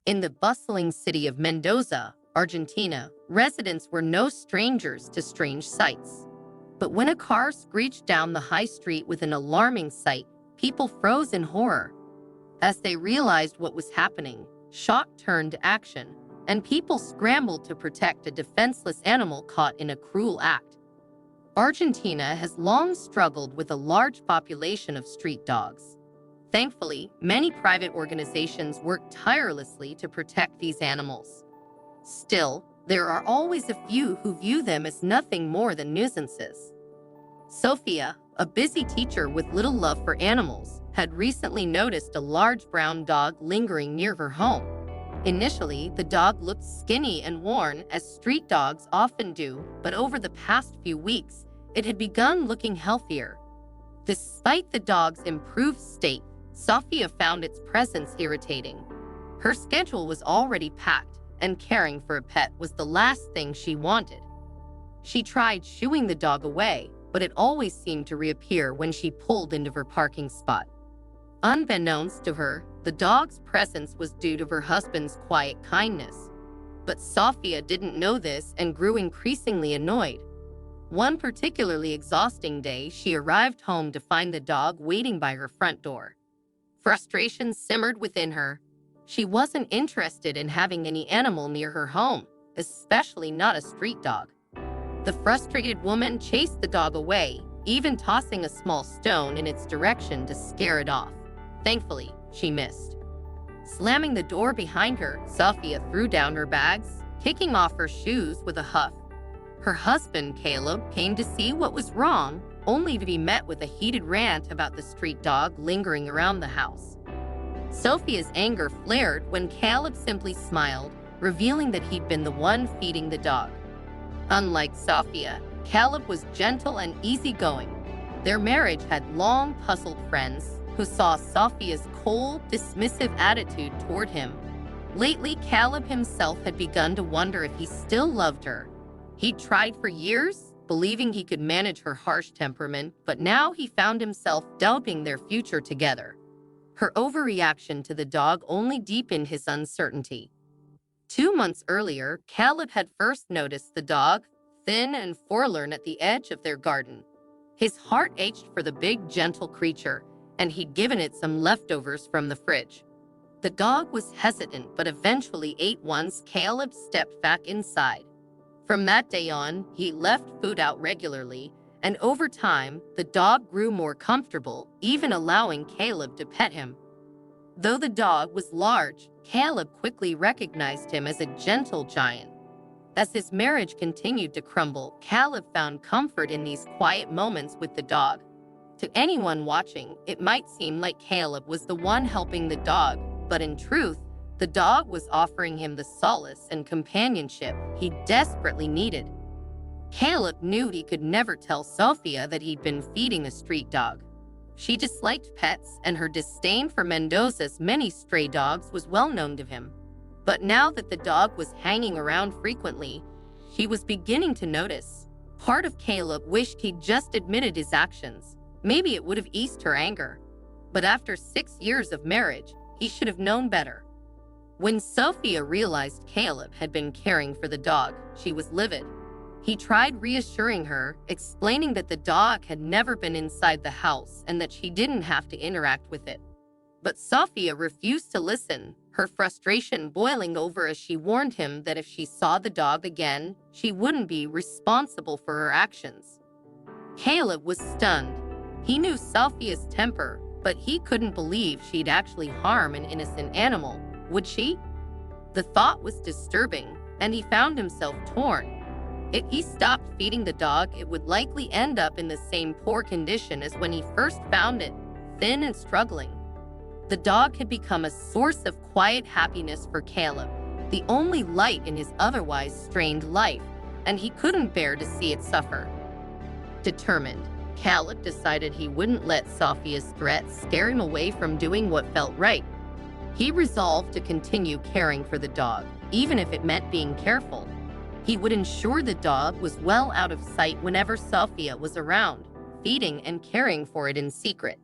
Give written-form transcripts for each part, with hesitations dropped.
In the bustling city of Mendoza, Argentina, residents were no strangers to strange sights. But when a car screeched down the high street with an alarming sight, people froze in horror. As they realized what was happening, shock turned to action, and people scrambled to protect a defenseless animal caught in a cruel act. Argentina has long struggled with a large population of street dogs. Thankfully, many private organizations work tirelessly to protect these animals. Still, there are always a few who view them as nothing more than nuisances. Sophia, a busy teacher with little love for animals, had recently noticed a large brown dog lingering near her home. Initially, the dog looked skinny and worn, as street dogs often do, but over the past few weeks, it had begun looking healthier. Despite the dog's improved state, Sophia found its presence irritating. Her schedule was already packed, and caring for a pet was the last thing she wanted. She tried shooing the dog away, but it always seemed to reappear when she pulled into her parking spot. Unbeknownst to her, the dog's presence was due to her husband's quiet kindness. But Sophia didn't know this and grew increasingly annoyed. One particularly exhausting day, she arrived home to find the dog waiting by her front door. Frustration simmered within her. She wasn't interested in having any animal near her home, especially not a street dog. The frustrated woman chased the dog away, even tossing a small stone in its direction to scare it off. Thankfully, she missed. Slamming the door behind her, Sophia threw down her bags, kicking off her shoes with a huff. Her husband, Caleb, came to see what was wrong, only to be met with a heated rant about the street dog lingering around the house. Sophia's anger flared when Caleb simply smiled, revealing that he'd been the one feeding the dog. Unlike Sophia, Caleb was gentle and easygoing. Their marriage had long puzzled friends who saw Sophia's cold, dismissive attitude toward him. Lately, Caleb himself had begun to wonder if he still loved her. He'd tried for years, believing he could manage her harsh temperament, but now he found himself doubting their future together. Her overreaction to the dog only deepened his uncertainty. 2 months earlier, Caleb had first noticed the dog, thin and forlorn, at the edge of their garden. His heart ached for the big, gentle creature, and he'd given it some leftovers from the fridge. The dog was hesitant, but eventually ate once Caleb stepped back inside. From that day on, he left food out regularly, and over time, the dog grew more comfortable, even allowing Caleb to pet him. Though the dog was large, Caleb quickly recognized him as a gentle giant. As his marriage continued to crumble, Caleb found comfort in these quiet moments with the dog. To anyone watching, it might seem like Caleb was the one helping the dog, but in truth, the dog was offering him the solace and companionship he desperately needed. Caleb knew he could never tell Sophia that he'd been feeding a street dog. She disliked pets, and her disdain for Mendoza's many stray dogs was well known to him. But now that the dog was hanging around frequently, he was beginning to notice. Part of Caleb wished he'd just admitted his actions. Maybe it would have eased her anger. But after 6 years of marriage, he should have known better. When Sophia realized Caleb had been caring for the dog, she was livid. He tried reassuring her, explaining that the dog had never been inside the house and that she didn't have to interact with it. But Sophia refused to listen, her frustration boiling over as she warned him that if she saw the dog again, she wouldn't be responsible for her actions. Caleb was stunned. He knew Sophia's temper, but he couldn't believe she'd actually harm an innocent animal. Would she? The thought was disturbing, and he found himself torn. If he stopped feeding the dog, it would likely end up in the same poor condition as when he first found it, thin and struggling. The dog had become a source of quiet happiness for Caleb, the only light in his otherwise strained life, and he couldn't bear to see it suffer. Determined, Caleb decided he wouldn't let Sophia's threats scare him away from doing what felt right. He resolved to continue caring for the dog, even if it meant being careful. He would ensure the dog was well out of sight whenever Sophia was around, feeding and caring for it in secret.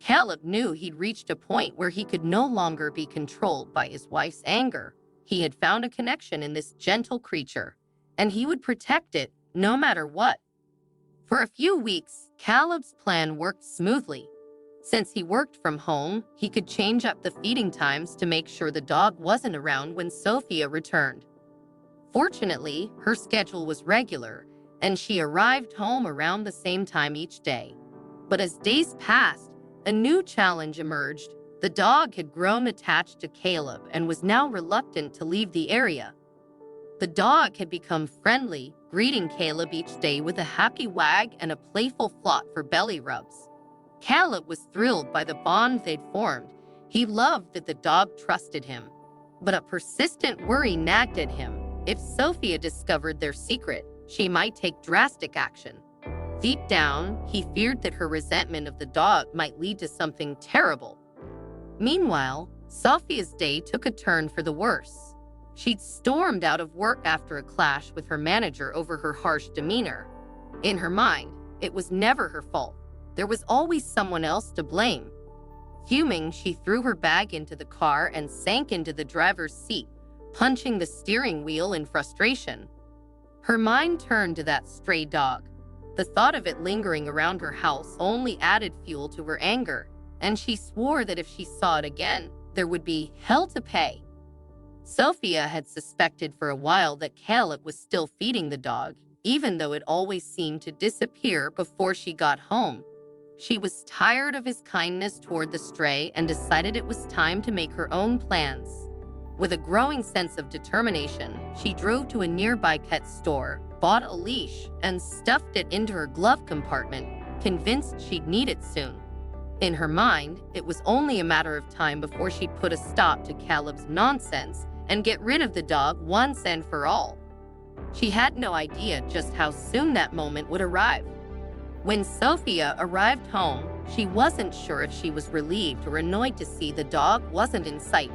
Caleb knew he'd reached a point where he could no longer be controlled by his wife's anger. He had found a connection in this gentle creature, and he would protect it no matter what. For a few weeks, Caleb's plan worked smoothly. Since he worked from home, he could change up the feeding times to make sure the dog wasn't around when Sophia returned. Fortunately, her schedule was regular, and she arrived home around the same time each day. But as days passed, a new challenge emerged. The dog had grown attached to Caleb and was now reluctant to leave the area. The dog had become friendly, greeting Caleb each day with a happy wag and a playful flop for belly rubs. Caleb was thrilled by the bond they'd formed. He loved that the dog trusted him. But a persistent worry nagged at him. If Sophia discovered their secret, she might take drastic action. Deep down, he feared that her resentment of the dog might lead to something terrible. Meanwhile, Sophia's day took a turn for the worse. She'd stormed out of work after a clash with her manager over her harsh demeanor. In her mind, it was never her fault. There was always someone else to blame. Fuming, she threw her bag into the car and sank into the driver's seat, punching the steering wheel in frustration. Her mind turned to that stray dog. The thought of it lingering around her house only added fuel to her anger, and she swore that if she saw it again, there would be hell to pay. Sophia had suspected for a while that Caleb was still feeding the dog, even though it always seemed to disappear before she got home. She was tired of his kindness toward the stray and decided it was time to make her own plans. With a growing sense of determination, she drove to a nearby pet store, bought a leash, and stuffed it into her glove compartment, convinced she'd need it soon. In her mind, it was only a matter of time before she'd put a stop to Caleb's nonsense and get rid of the dog once and for all. She had no idea just how soon that moment would arrive. When Sophia arrived home, she wasn't sure if she was relieved or annoyed to see the dog wasn't in sight.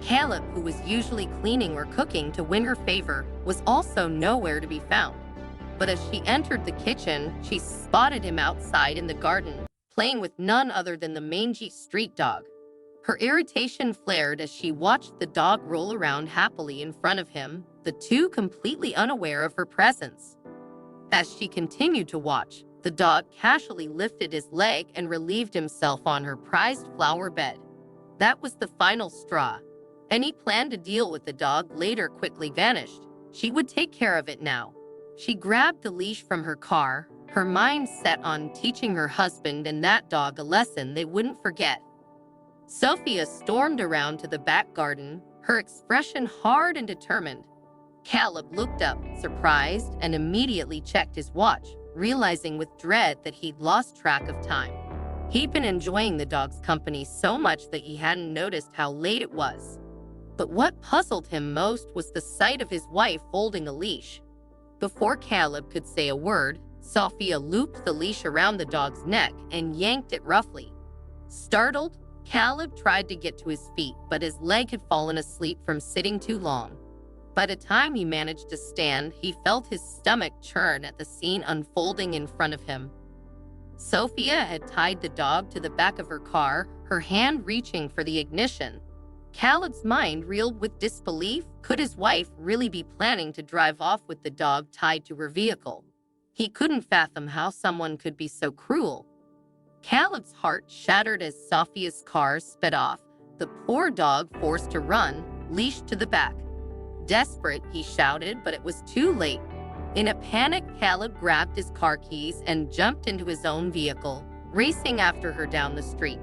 Caleb, who was usually cleaning or cooking to win her favor, was also nowhere to be found. But as she entered the kitchen, she spotted him outside in the garden, playing with none other than the mangy street dog. Her irritation flared as she watched the dog roll around happily in front of him, the two completely unaware of her presence. As she continued to watch, the dog casually lifted his leg and relieved himself on her prized flower bed. That was the final straw. Any plan to deal with the dog later quickly vanished. She would take care of it now. She grabbed the leash from her car, her mind set on teaching her husband and that dog a lesson they wouldn't forget. Sophia stormed around to the back garden, her expression hard and determined. Caleb looked up, surprised, and immediately checked his watch, realizing with dread that he'd lost track of time. He'd been enjoying the dog's company so much that he hadn't noticed how late it was. But what puzzled him most was the sight of his wife holding a leash. Before Caleb could say a word, Sophia looped the leash around the dog's neck and yanked it roughly. Startled, Caleb tried to get to his feet, but his leg had fallen asleep from sitting too long. By the time he managed to stand, he felt his stomach churn at the scene unfolding in front of him. Sophia had tied the dog to the back of her car, her hand reaching for the ignition. Caleb's mind reeled with disbelief. Could his wife really be planning to drive off with the dog tied to her vehicle? He couldn't fathom how someone could be so cruel. Caleb's heart shattered as Sophia's car sped off, the poor dog forced to run, leashed to the back. Desperate, he shouted, but it was too late. In a panic, Caleb grabbed his car keys and jumped into his own vehicle, racing after her down the street.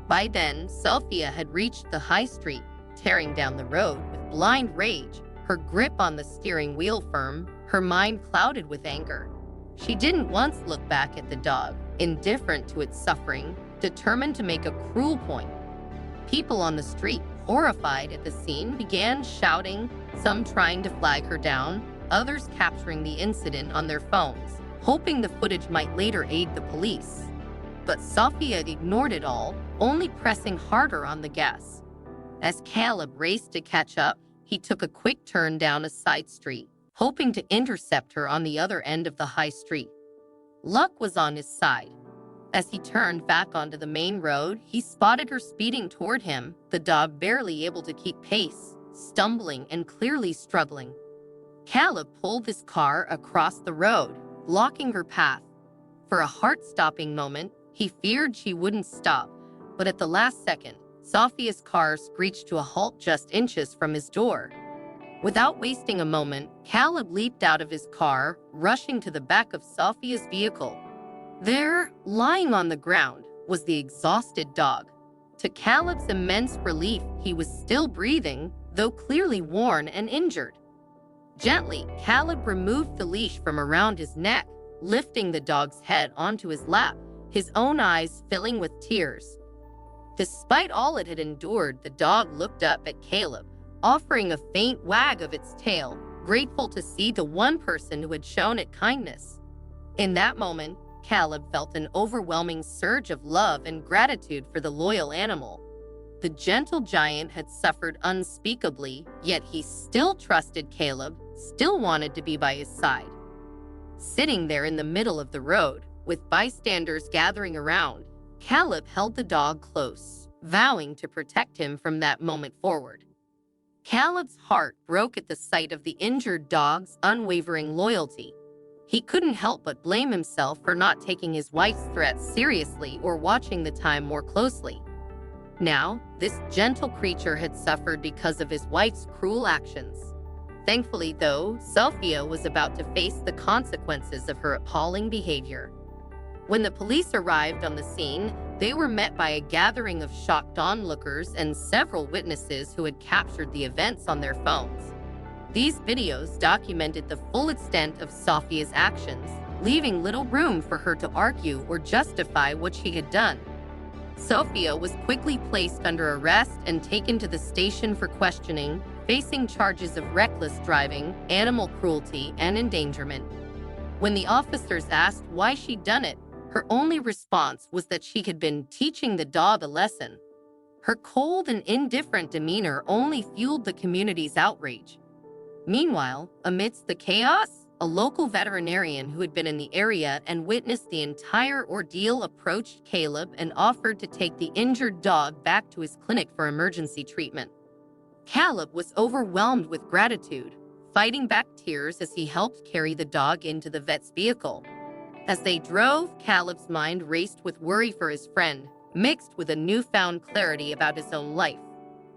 By then, Sophia had reached the high street, tearing down the road with blind rage, her grip on the steering wheel firm, her mind clouded with anger. She didn't once look back at the dog, indifferent to its suffering, determined to make a cruel point. People on the street, horrified at the scene, began shouting, some trying to flag her down, others capturing the incident on their phones, hoping the footage might later aid the police. But Sophia ignored it all, only pressing harder on the gas. As Caleb raced to catch up, he took a quick turn down a side street, hoping to intercept her on the other end of the high street. Luck was on his side. As he turned back onto the main road, he spotted her speeding toward him, the dog barely able to keep pace, stumbling and clearly struggling. Caleb pulled his car across the road, blocking her path. For a heart-stopping moment, he feared she wouldn't stop, but at the last second, Sophia's car screeched to a halt just inches from his door. Without wasting a moment, Caleb leaped out of his car, rushing to the back of Sophia's vehicle. There, lying on the ground, was the exhausted dog. To Caleb's immense relief, he was still breathing, though clearly worn and injured. Gently, Caleb removed the leash from around his neck, lifting the dog's head onto his lap, his own eyes filling with tears. Despite all it had endured, the dog looked up at Caleb, offering a faint wag of its tail, grateful to see the one person who had shown it kindness. In that moment, Caleb felt an overwhelming surge of love and gratitude for the loyal animal. The gentle giant had suffered unspeakably, yet he still trusted Caleb, still wanted to be by his side. Sitting there in the middle of the road, with bystanders gathering around, Caleb held the dog close, vowing to protect him from that moment forward. Caleb's heart broke at the sight of the injured dog's unwavering loyalty. He couldn't help but blame himself for not taking his wife's threats seriously or watching the time more closely. Now, this gentle creature had suffered because of his wife's cruel actions. Thankfully, though, Sophia was about to face the consequences of her appalling behavior. When the police arrived on the scene, they were met by a gathering of shocked onlookers and several witnesses who had captured the events on their phones. These videos documented the full extent of Sophia's actions, leaving little room for her to argue or justify what she had done. Sophia was quickly placed under arrest and taken to the station for questioning, facing charges of reckless driving, animal cruelty, and endangerment. When the officers asked why she'd done it, her only response was that she had been teaching the dog a lesson. Her cold and indifferent demeanor only fueled the community's outrage. Meanwhile, amidst the chaos, a local veterinarian who had been in the area and witnessed the entire ordeal approached Caleb and offered to take the injured dog back to his clinic for emergency treatment. Caleb was overwhelmed with gratitude, fighting back tears as he helped carry the dog into the vet's vehicle. As they drove, Caleb's mind raced with worry for his friend, mixed with a newfound clarity about his own life.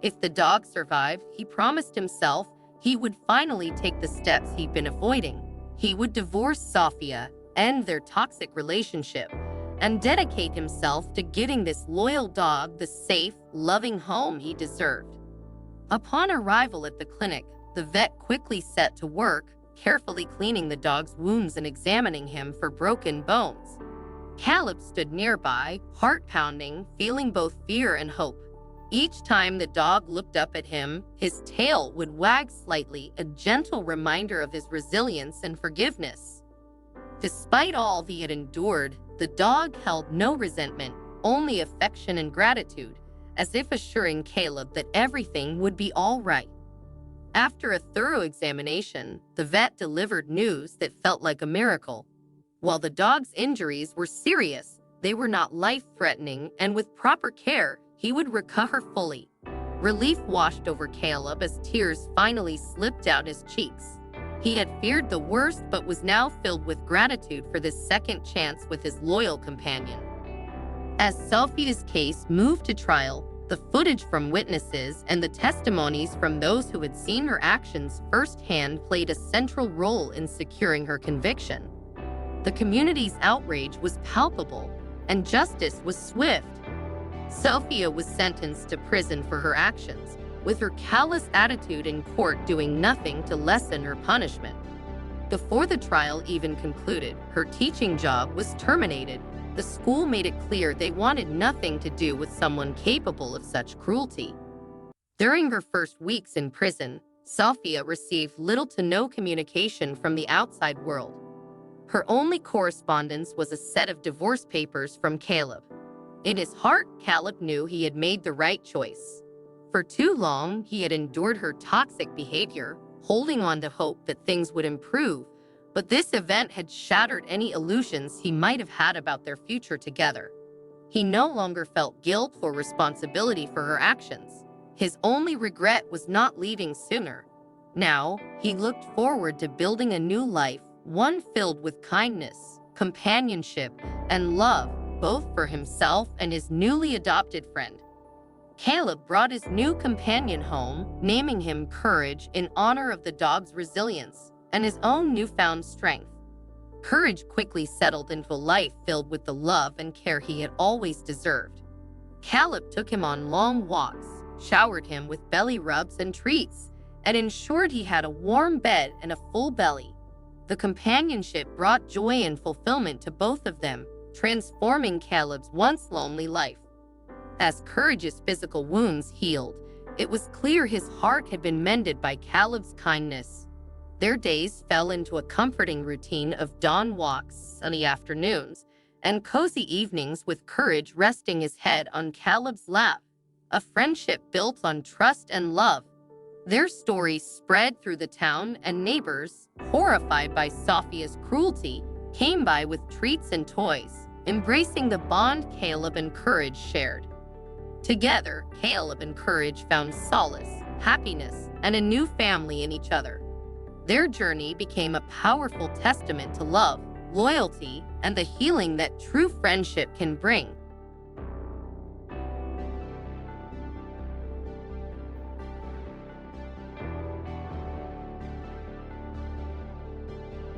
If the dog survived, he promised himself he would finally take the steps he'd been avoiding. He would divorce Sophia, end their toxic relationship, and dedicate himself to giving this loyal dog the safe, loving home he deserved. Upon arrival at the clinic, the vet quickly set to work, carefully cleaning the dog's wounds and examining him for broken bones. Caleb stood nearby, heart pounding, feeling both fear and hope. Each time the dog looked up at him, his tail would wag slightly, a gentle reminder of his resilience and forgiveness. Despite all he had endured, the dog held no resentment, only affection and gratitude, as if assuring Caleb that everything would be all right. After a thorough examination, the vet delivered news that felt like a miracle. While the dog's injuries were serious, they were not life-threatening, and with proper care, he would recover fully. Relief washed over Caleb as tears finally slipped down his cheeks. He had feared the worst but was now filled with gratitude for this second chance with his loyal companion. As Sophia's case moved to trial, the footage from witnesses and the testimonies from those who had seen her actions firsthand played a central role in securing her conviction. The community's outrage was palpable, and justice was swift. Sophia was sentenced to prison for her actions, with her callous attitude in court doing nothing to lessen her punishment. Before the trial even concluded, her teaching job was terminated. The school made it clear they wanted nothing to do with someone capable of such cruelty. During her first weeks in prison, Sophia received little to no communication from the outside world. Her only correspondence was a set of divorce papers from Caleb. In his heart, Caleb knew he had made the right choice. For too long, he had endured her toxic behavior, holding on to hope that things would improve, But this event had shattered any illusions he might have had about their future together. He no longer felt guilt or responsibility for her actions. His only regret was not leaving sooner. Now, he looked forward to building a new life, one filled with kindness, companionship, and love, both for himself and his newly adopted friend. Caleb brought his new companion home, naming him Courage in honor of the dog's resilience and his own newfound strength. Courage quickly settled into a life filled with the love and care he had always deserved. Caleb took him on long walks, showered him with belly rubs and treats, and ensured he had a warm bed and a full belly. The companionship brought joy and fulfillment to both of them, transforming Caleb's once lonely life. As Courage's physical wounds healed, it was clear his heart had been mended by Caleb's kindness. Their days fell into a comforting routine of dawn walks, sunny afternoons, and cozy evenings with Courage resting his head on Caleb's lap, a friendship built on trust and love. Their stories spread through the town, and neighbors, horrified by Sophia's cruelty, came by with treats and toys, embracing the bond Caleb and Courage shared. Together, Caleb and Courage found solace, happiness, and a new family in each other. Their journey became a powerful testament to love, loyalty, and the healing that true friendship can bring.